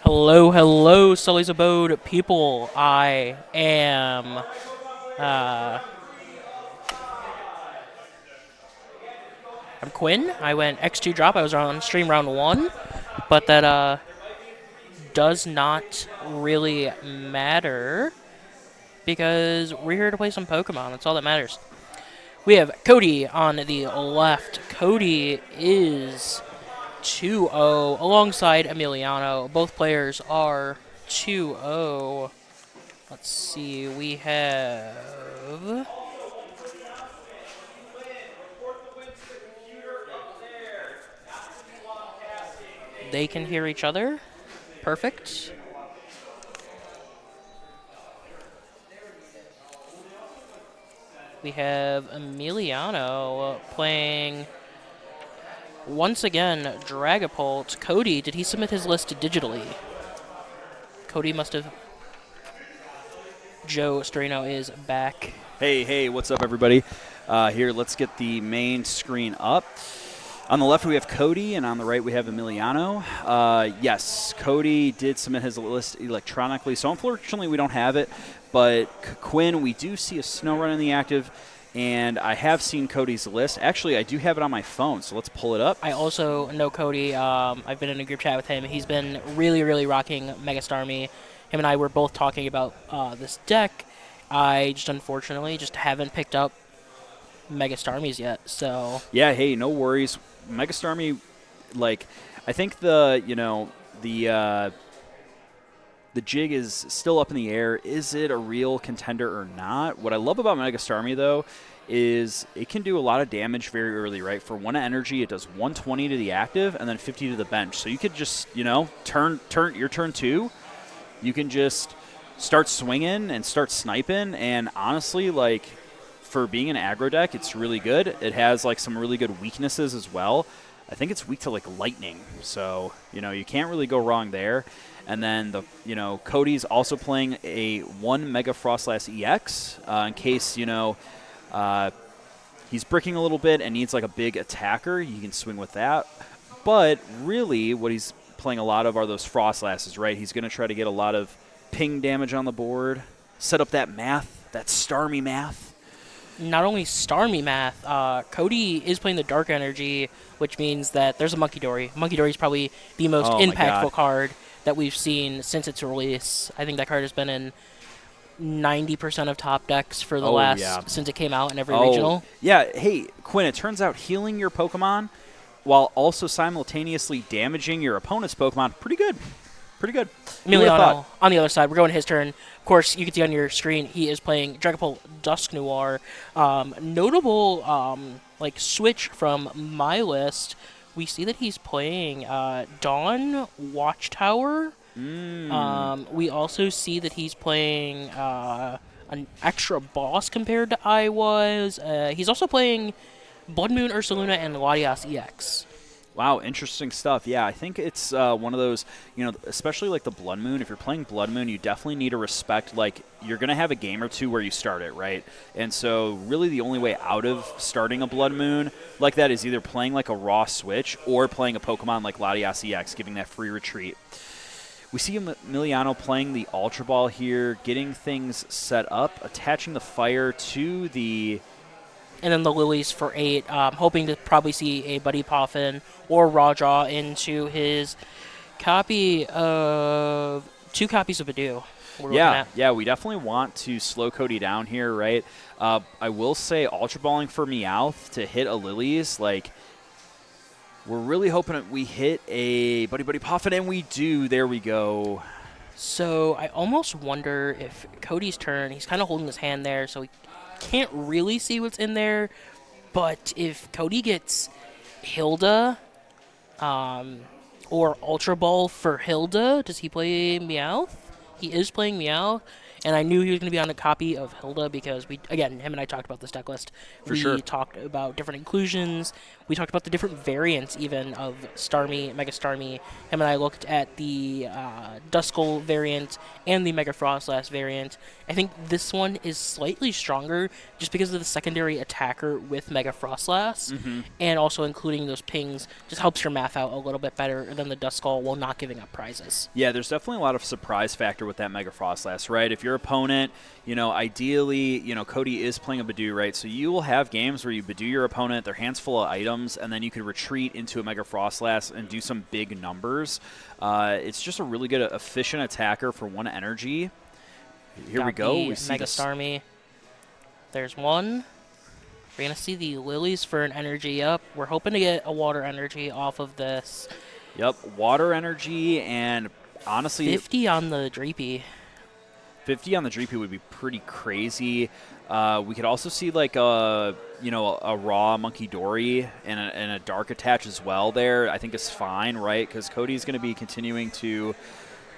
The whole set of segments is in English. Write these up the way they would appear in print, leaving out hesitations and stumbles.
Hello, hello, Sully's Abode people. I am I'm Quinn. I went X2 drop. I was on stream round 1, but that does not really matter because we're here to play some Pokemon. That's all that matters. We have Cody on the left. Cody is 2-0 alongside Emiliano. Both players are 2-0. Let's see. We have they can hear each other. Perfect. We have Emiliano playing once again Dragapult. Cody, did he submit his list digitally? Cody must have. Joe Storino is back. Hey, what's up, everybody? Here, let's get the main screen up. On the left, we have Cody, and on the right, we have Emiliano. Yes, Cody did submit his list electronically, so unfortunately, we don't have it. But Quinn, we do see a snow run in the active, and I have seen Cody's list. Actually, I do have it on my phone, so let's pull it up. I also know Cody. I've been in a group chat with him. He's been really rocking Mega Starmie. Him and I were both talking about this deck. I just unfortunately just haven't picked up Mega Starmies yet. So yeah, hey, no worries. Mega Starmie, like, I think the jig is still up in the air. Is it a real contender or not? What I love about Mega Starmie, though, is it can do a lot of damage very early, right? For 1 energy, it does 120 to the active and then 50 to the bench. So you could just, turn your turn 2. You can just start swinging and start sniping. And honestly, like, for being an aggro deck, it's really good. It has, like, some really good weaknesses as well. I think it's weak to, like, lightning. So, you can't really go wrong there. And then, Cody's also playing a 1 Mega Frostlass EX in case, he's bricking a little bit and needs, like, a big attacker. You can swing with that. But really what he's playing a lot of are those Frostlasses, right? He's going to try to get a lot of ping damage on the board, set up that math, that Starmie math. not only Starmie math, Cody is playing the Dark Energy, which means that there's a Monkey Dory. Monkey Dory is probably the most impactful card that we've seen since its release. I think that card has been in 90% of top decks for the since it came out in every regional. Yeah, hey, Quinn, it turns out healing your Pokemon while also simultaneously damaging your opponent's Pokemon, pretty good. Pretty good. Emiliano on the other side. We're going his turn. Of course, you can see on your screen he is playing Dragapult Dusk Noir. Notable switch from my list. We see that he's playing Dawn Watchtower. We also see that he's playing an extra boss compared to I was. He's also playing Blood Moon Ursaluna and Latias EX. Wow, interesting stuff. Yeah, I think it's one of those, especially like the Blood Moon. If you're playing Blood Moon, you definitely need to respect, like, you're going to have a game or two where you start it, right? And so really the only way out of starting a Blood Moon like that is either playing like a raw switch or playing a Pokemon like Latias EX, giving that free retreat. We see Emiliano playing the Ultra Ball here, getting things set up, attaching the fire to the... And then the Lilies for 8, hoping to probably see a Buddy Poffin or Raw into his copy of 2 copies of Badoo. Yeah, we definitely want to slow Cody down here, right? I will say Ultra Balling for Meowth to hit a Lilies, like, we're really hoping that we hit a Buddy Poffin, and we do. There we go. So I almost wonder if Cody's turn, he's kind of holding his hand there, so he can't really see what's in there. But if Cody gets Hilda or Ultra Ball for Hilda, does he play Meowth? He is playing Meowth. And I knew he was going to be on a copy of Hilda because him and I talked about this deck list. For We sure. talked about different inclusions. We talked about the different variants even of Starmie, Mega Starmie. Him and I looked at the Duskull variant and the Mega Frostlass variant. I think this one is slightly stronger just because of the secondary attacker with Mega Frostlass, and also including those pings just helps your math out a little bit better than the Duskull while not giving up prizes. Yeah, there's definitely a lot of surprise factor with that Mega Frostlass, right? If your opponent, ideally, Cody is playing a Badoo, right? So you will have games where you Badoo your opponent, their hand's full of items, and then you can retreat into a Mega Frostlass and do some big numbers. It's just a really good, efficient attacker for 1 energy. Here we go. We see Mega Starmie. There's one. We're going to see the Lilies for an energy up. We're hoping to get a water energy off of this. Yep, water energy, and honestly, 50 on the Dreepy. 50 on the Dreepy would be pretty crazy. We could also see like a raw Monkey Dory and a dark attach as well there. I think is fine, right? Because Cody's going to be continuing to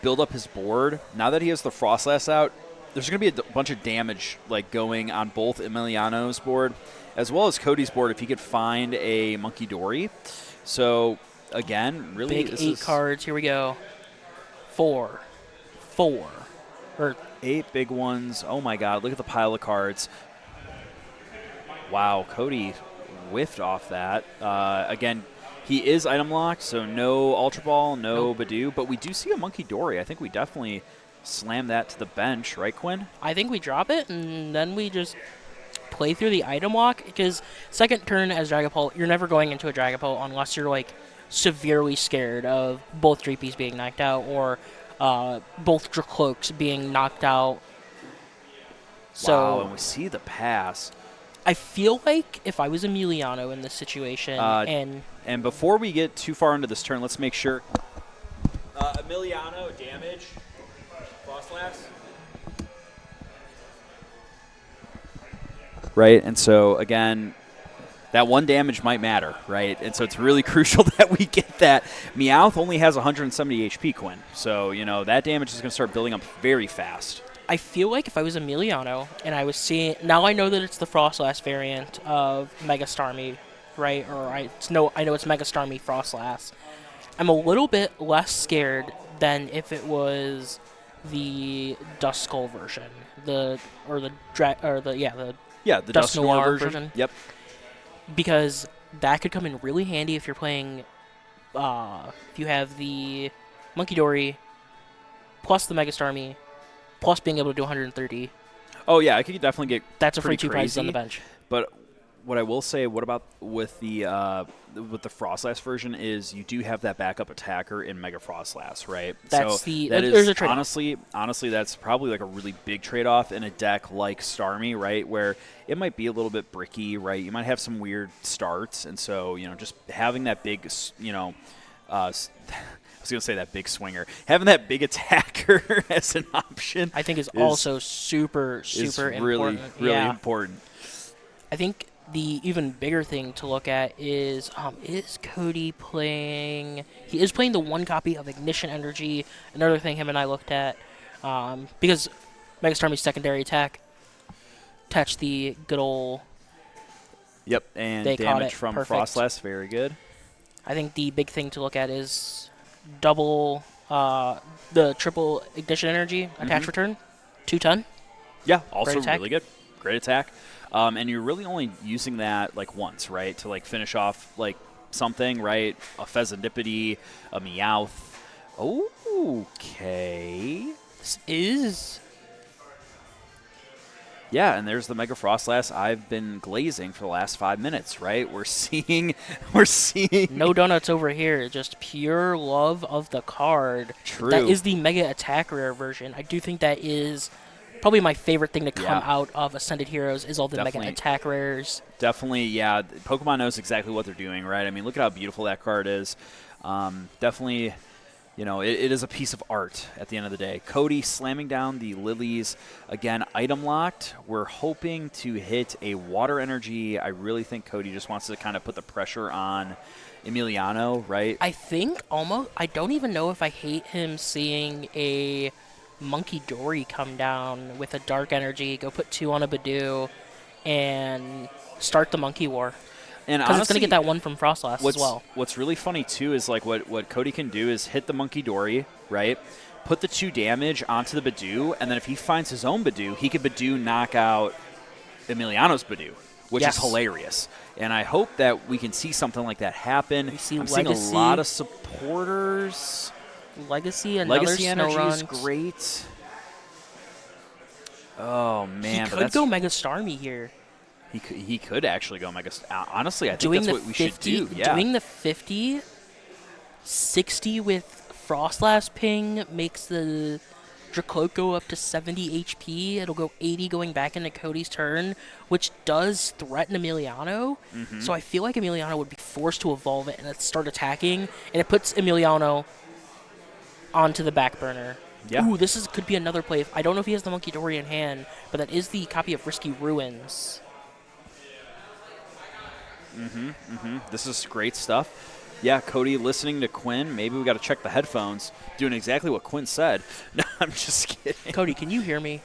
build up his board. Now that he has the Frostlass out, there's going to be a bunch of damage like going on both Emiliano's board as well as Cody's board if he could find a Monkey Dory. So again, really, big 8 cards. Here we go. 4. Or 8 big ones. Oh my God! Look at the pile of cards. Wow, Cody whiffed off that. Again, he is item locked, so no Ultra Ball, no Badoo, but we do see a Monkey Dory. I think we definitely slam that to the bench, right, Quinn? I think we drop it, and then we just play through the item walk, because second turn as Dragapult, you're never going into a Dragapult unless you're, like, severely scared of both Dreepies being knocked out or both Dracloaks being knocked out. So Wow, and we see the pass. I feel like if I was Emiliano in this situation, and before we get too far into this turn, let's make sure. Emiliano, damage. Frostlass. Right, and so, again, that 1 damage might matter, right? And so it's really crucial that we get that. Meowth only has 170 HP, Quinn. So, that damage is going to start building up very fast. I feel like if I was Emiliano and I was seeing... Now I know that it's the Frostlass variant of Mega Starmie, right? I know it's Mega Starmie Frostlass. I'm a little bit less scared than if it was the Duskull version. The Dust Noir version. Yep. Because that could come in really handy if you're playing, if you have the Monkey Dory plus the Mega Starmie plus being able to do 130. Oh, yeah, I could definitely get That's a free 2 crazy. prizes on the bench. But what I will say, what about with the Frostlass version is you do have that backup attacker in Mega Frostlass, right? That's so there's a trade-off. Honestly, that's probably like a really big trade-off in a deck like Starmie, right, where it might be a little bit bricky, right? You might have some weird starts, and so just having that big, I was going to say that big swinger. Having that big attacker as an option, I think is also super really, important. Really important. I think the even bigger thing to look at is Cody playing... He is playing the 1 copy of Ignition Energy. Another thing him and I looked at, because Mega Starmie's secondary attack attached the good old... Yep, and damage from Frostlass, very good. I think the big thing to look at is double the triple Ignition Energy attach return, 2-ton. Yeah, also really good. Great attack. And you're really only using that like once, right? To like finish off like something, right? A Pheasantipity, a Meowth. Okay. This is... Yeah, and there's the Mega Frostlass I've been glazing for the last 5 minutes, right? We're seeing no donuts over here, just pure love of the card. True. That is the Mega Attack Rare version. I do think that is probably my favorite thing to come out of Ascended Heroes is all the Mega Attack Rares. Definitely, yeah. Pokemon knows exactly what they're doing, right? I mean, look at how beautiful that card is. Definitely, it is a piece of art at the end of the day. Cody slamming down the Lilies. Again, item locked. We're hoping to hit a Water Energy. I really think Cody just wants to kind of put the pressure on Emiliano, right? I think almost... I don't even know if I hate him seeing a Monkey Dory come down with a Dark Energy, go put 2 on a Badoo, and start the Monkey War. And Because it's going to get honestly, that one from Frostlass as well. what's really funny too is like what Cody can do is hit the Monkey Dory, right? Put the 2 damage onto the Badoo, and then if he finds his own Badoo, he could Badoo knock out Emiliano's Badoo, which is hilarious. And I hope that we can see something like that happen. We see I'm Legacy. seeing a lot of supporters. Legacy, another Legacy Snow energy Run. is great. Oh man, He could go Mega Starmie here. He could actually go Mega. Honestly, I think Doing that's the what we 50, should do. Yeah. Doing the 50, 60 with Frostlass ping makes the Dracloak go up to 70 HP. It'll go 80 going back into Cody's turn, which does threaten Emiliano. So I feel like Emiliano would be forced to evolve it and start attacking, and it puts Emiliano onto the back burner. Yeah. Ooh, could be another play. I don't know if he has the Monkey Dory in hand, but that is the copy of Risky Ruins. This is great stuff. Yeah, Cody listening to Quinn. Maybe we got to check the headphones. Doing exactly what Quinn said. No, I'm just kidding. Cody, can you hear me?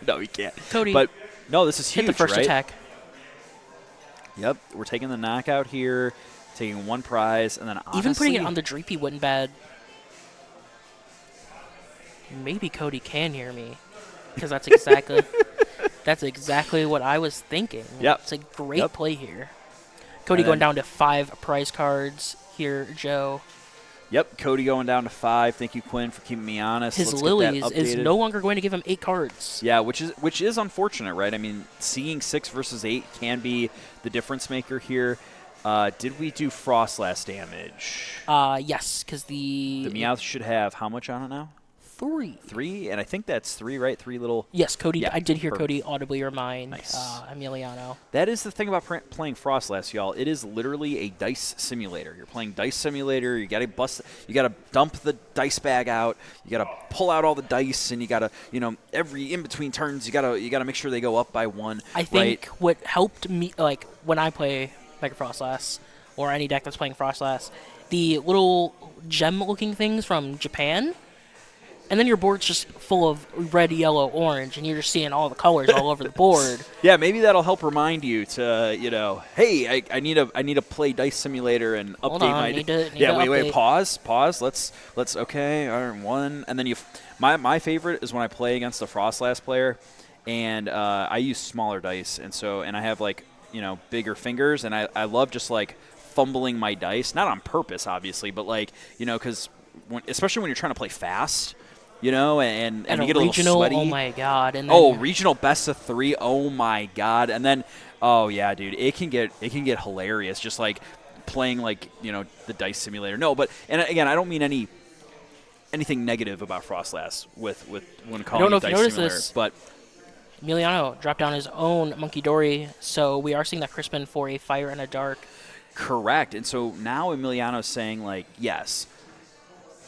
No, he can't. Cody, But no, this is huge. hit the first right? attack. Yep, we're taking the knockout here, taking 1 prize, and then honestly, Even putting it on the Dreepy wouldn't bad. Maybe Cody can hear me, because that's exactly what I was thinking. Yep. It's a great play here. Cody going down to 5 prize cards here, Joe. Yep, Cody going down to 5. Thank you, Quinn, for keeping me honest. His Let's Lilies get that is updated. no longer going to give him 8 cards. Yeah, which is unfortunate, right? I mean, seeing 6 versus 8 can be the difference maker here. Did we do Frostlass damage? Yes, because the Meowth should have how much on it now? 3. 3, and I think that's 3, right? 3 little. Yes, Cody. Yeah, I did hear perfect. Cody audibly remind Nice. Emiliano. That is the thing about playing Frostlass, y'all. It is literally a dice simulator. You're playing dice simulator. You gotta dump the dice bag out. You gotta pull out all the dice, and you gotta, every in between turns, you gotta make sure they go up by 1. I think what helped me, like when I play Mega Frostlass or any deck that's playing Frostlass, the little gem-looking things from Japan. And then your board's just full of red, yellow, orange, and you're just seeing all the colors all over the board. Yeah, maybe that'll help remind you to, hey, I need a play dice simulator and update Hold on, my. need to wait, update. pause. Let's okay, all right, 1, and then my favorite is when I play against a Frostlass player, and I use smaller dice, and I have bigger fingers, and I love just fumbling my dice, not on purpose, obviously, but because especially when you're trying to play fast. And you get a regional, little sweaty. oh my god! And then, Regional best of 3. Oh my god! And then, oh yeah, dude, it can get hilarious. Just playing the dice simulator. No, and again, I don't mean anything negative about Frostlass with when calling it dice simulator. But Emiliano dropped down his own Monkey Dory, so we are seeing that Crispin for a Fire and a Dark. correct. And so now Emiliano's saying yes.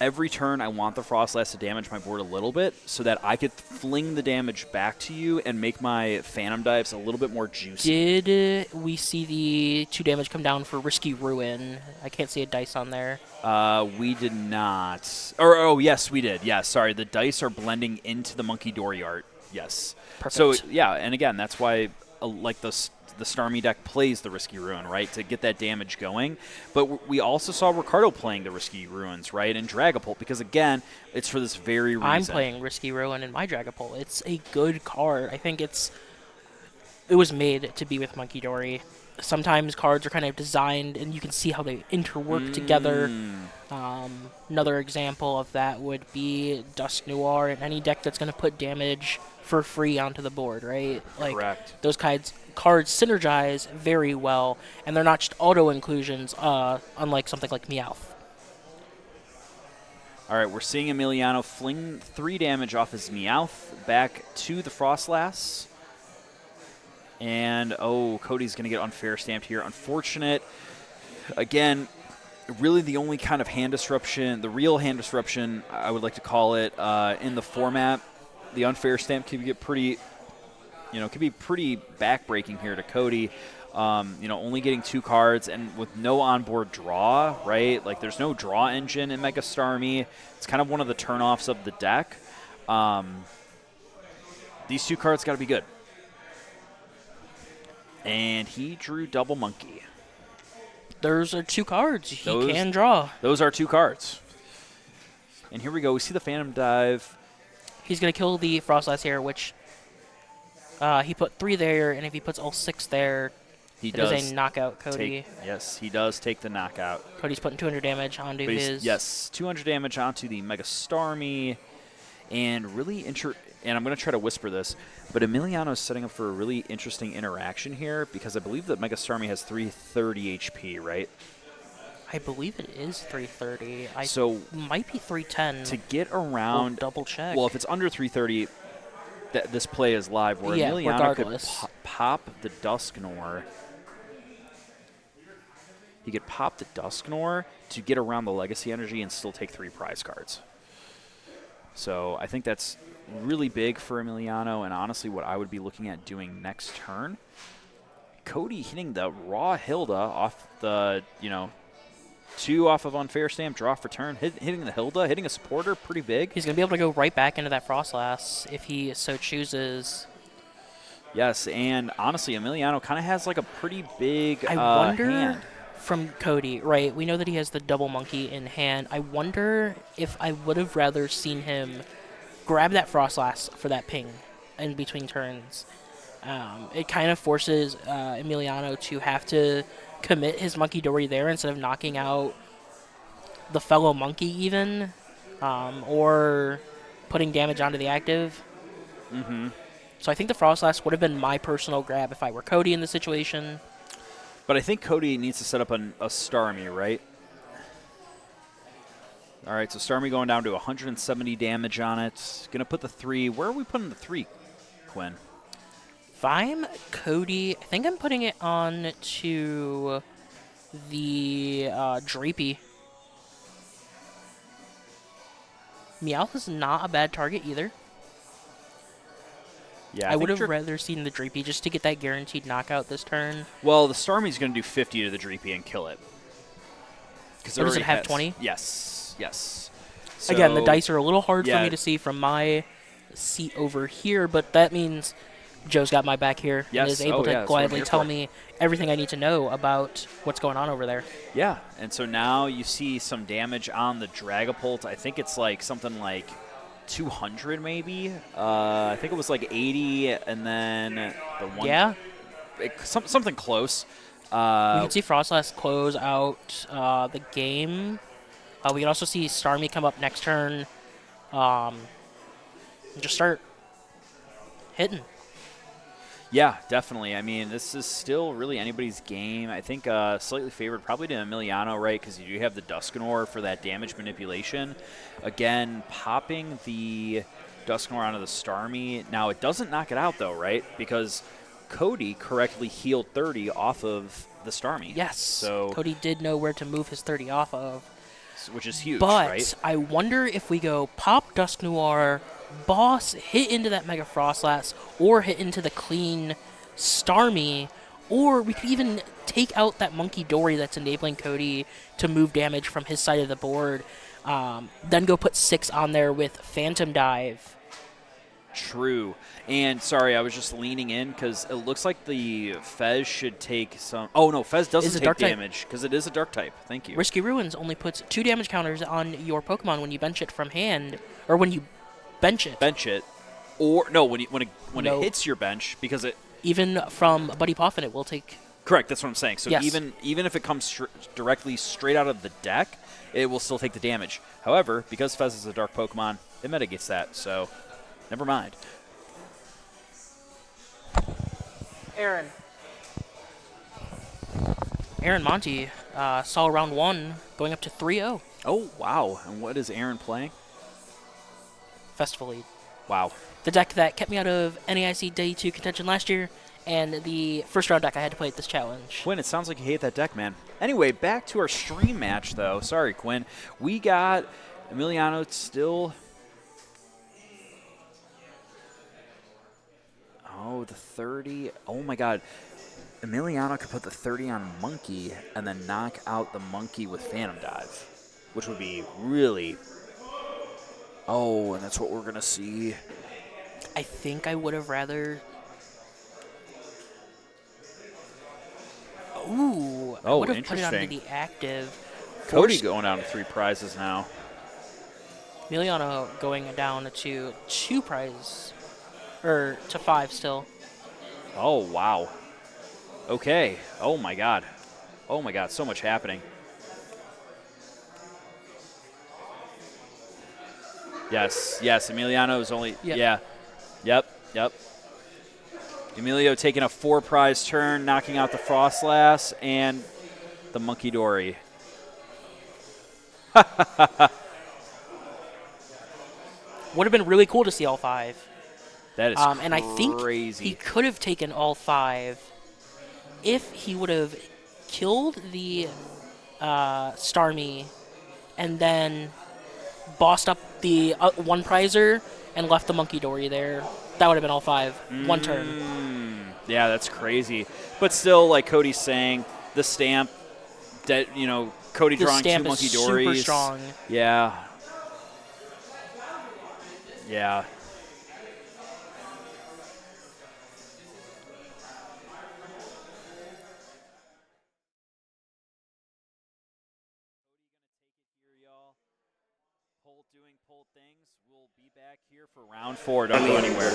Every turn, I want the Frostlass to damage my board a little bit so that I could fling the damage back to you and make my Phantom Dives a little bit more juicy. Did we see the 2 damage come down for Risky Ruin? I can't see a dice on there. We did not. Oh, yes, we did. Yeah, sorry. The dice are blending into the Monkey Dory art. Yes. Perfect. So, yeah, and again, that's why the Starmie deck plays the Risky Ruin, right, to get that damage going. But we also saw Ricardo playing the Risky Ruins, right, and Dragapult, because, again, it's for this very reason. I'm playing Risky Ruin in my Dragapult. It's a good card. I think it was made to be with Monkey Dory. Sometimes cards are kind of designed, and you can see how they interwork together. Another example of that would be Dusk Noir in any deck that's going to put damage for free onto the board, right? Correct. Those cards synergize very well, and they're not just auto-inclusions, unlike something like Meowth. All right, we're seeing Emiliano fling 3 damage off his Meowth back to the Frostlass. And, Cody's going to get unfair stamped here. Unfortunate. Again, really the only kind of hand disruption, the real hand disruption, I would like to call it, in the format. The unfair stamp can get pretty, could be pretty backbreaking here to Cody. Only getting 2 cards and with no onboard draw, right? Like there's no draw engine in Mega Starmie. It's kind of one of the turnoffs of the deck. These 2 cards got to be good. And he drew Double Monkey. Those are 2 cards he can draw. Those are 2 cards. And here we go. We see the Phantom Dive. He's going to kill the Frostlass here, which he put 3 there, and if he puts all 6 there, it is a knockout, Cody. Yes, he does take the knockout. Cody's putting 200 damage onto his... Yes, 200 damage onto the Mega Starmie. And and I'm going to try to whisper this, but Emiliano is setting up for a really interesting interaction here because I believe that Mega Starmie has 330 HP, right? I believe it is 330. So might be 310. To get around... We'll double check. Well, if it's under 330, this play is live where Emiliano could pop the Dusknoir. He could pop the Dusknoir to get around the Legacy Energy and still take 3 prize cards. So I think that's really big for Emiliano, and honestly what I would be looking at doing next turn. Cody hitting the raw Hilda off the, 2 off of Unfair Stamp, draw for turn, hitting the Hilda, hitting a supporter, pretty big. He's going to be able to go right back into that Frostlass if he so chooses. Yes, and honestly, Emiliano kind of has like a pretty big hand. From Cody, right? We know that he has the Double Monkey in hand. I wonder if I would have rather seen him grab that Frostlass for that ping in between turns. It kind of forces Emiliano to have to commit his Monkey Dory there instead of knocking out the fellow Monkey even, or putting damage onto the active. Mm-hmm. So I think the Frostlass would have been my personal grab if I were Cody in the situation. But I think Cody needs to set up a Starmie, right? All right, so Starmie going down to 170 damage on it. Going to put the 3. Where are we putting the 3, Quinn? If I'm Cody, I think I'm putting it on to the Drapey. Meowth is not a bad target either. Yeah, I would have rather seen the Drapey just to get that guaranteed knockout this turn. Well, the Starmie's going to do 50 to the Drapey and kill it. Or does it have 20? Yes, yes. So, again, the dice are a little hard for me to see from my seat over here, but that means Joe's got my back here and is able to gladly tell me everything I need to know about what's going on over there. Yeah, and so now you see some damage on the Dragapult. I think it's like something like 200 maybe. I think it was like 80, and then the one. Yeah. Something close. We can see Frostlass close out the game. We can also see Starmie come up next turn. And just start hitting. Yeah, definitely. I mean, this is still really anybody's game. I think slightly favored probably to Emiliano, right, because you do have the Dusknoir for that damage manipulation. Again, popping the Dusknoir onto the Starmie. Now, it doesn't knock it out, though, right, because Cody correctly healed 30 off of the Starmie. Yes, so Cody did know where to move his 30 off of. Which is huge, but right? I wonder if we go pop Dusknoir, boss, hit into that Mega Frostlass, or hit into the clean Starmie, or we could even take out that Monkey Dory that's enabling Cody to move damage from his side of the board, then go put 6 on there with Phantom Dive. True. And, sorry, I was just leaning in because it looks like the Fez should take some... Oh, no, Fez doesn't take damage because it is a Dark type. Thank you. Risky Ruins only puts 2 damage counters on your Pokemon when you bench it from hand, or when you bench it. Bench it. Or, no, when it hits your bench, because it... Even from Buddy Poffin, it will take... Correct, that's what I'm saying. So yes. even if it comes directly straight out of the deck, it will still take the damage. However, because Fez is a Dark Pokemon, it mitigates that, so... Never mind. Aaron Monty saw round 1 going up to 3-0. Oh, wow. And what is Aaron playing? Festival Lead. Wow. The deck that kept me out of NAIC Day 2 contention last year, and the first round deck I had to play at this challenge. Quinn, it sounds like you hate that deck, man. Anyway, back to our stream match, though. Sorry, Quinn. We got Emiliano still... Oh, the 30. Oh, my God. Emiliano could put the 30 on Monkey and then knock out the Monkey with Phantom Dive, which would be really. Oh, and that's what we're going to see. I think I would have rather. Ooh, I Oh, would have put it onto interesting. the active. Cody Forced going down to 3 prizes now. Miliano going down to 2 prizes. Or to 5 still. Oh, wow. Okay. Oh, my God. Oh, my God. So much happening. Yes. Yes. Emiliano is only. Yep. Yeah. Yep. Yep. Emilio taking a 4 prize turn, knocking out the Frostlass and the Monkey Dory. Would have been really cool to see all 5. That is And I think he crazy. could have taken all 5 if he would have killed the Starmie and then bossed up the 1 prizer and left the Monkey Dory there. That would have been all 5. 1 turn. Yeah, that's crazy. But still, like Cody's saying, the stamp, that Cody The drawing 2 stamp is Monkey super Dories. strong. Yeah. Yeah. Polt doing Polt things. We'll be back here for round 4. Don't go anywhere.